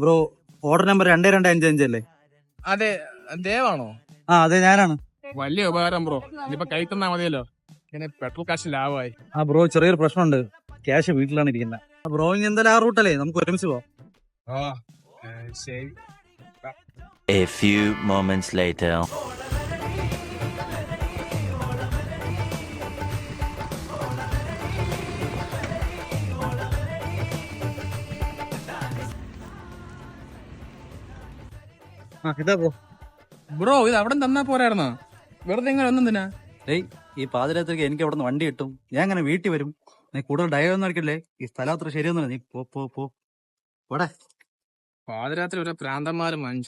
Bro order number 2255 അല്ലേ? അതെ, ദേവാണോ? ആ അതെ, ഞാനാണ്. വലിയ ഉപകാരം ബ്രോ. ഇനിയിപ്പോ കൈ തന്നാ മതിയല്ലോ. ഇങ്ങനെ പെട്രോൾ കാശ് ലാഭമായി. ആ ബ്രോ, ചെറിയൊരു പ്രശ്നമുണ്ട്. ക്യാഷ് വീട്ടിലാണ് ഇരിക്കുന്നത്. ബ്രോ ഇനി എന്തായാലും ആ റൂട്ടല്ലേ, നമുക്ക് ഒരുമിച്ച് പോവാം. ശരി. A few moments later. ആ ഇതാ ബ്രോ. ബ്രോ ഇത് അവിടെ തന്നാ പോരായിരുന്നോ? വെറുതെ ഇങ്ങനെ ഒന്നും തന്നെ. ഏയ്, ഈ പാതിരാത്രിക്ക് എനിക്ക് അവിടെ നിന്ന് വണ്ടി കിട്ടും? ഞാൻ അങ്ങനെ വീട്ടിൽ വരും. നീ കൂടുതൽ ഡയറി ഒന്നും അടിക്കല്ലേ. ഈ സ്ഥലം അത്ര ശരിയൊന്നുമില്ല. നീ പോ പോ പോ പോടെ. പാതിരാത്രി ഒരു പ്രാന്തന്മാരും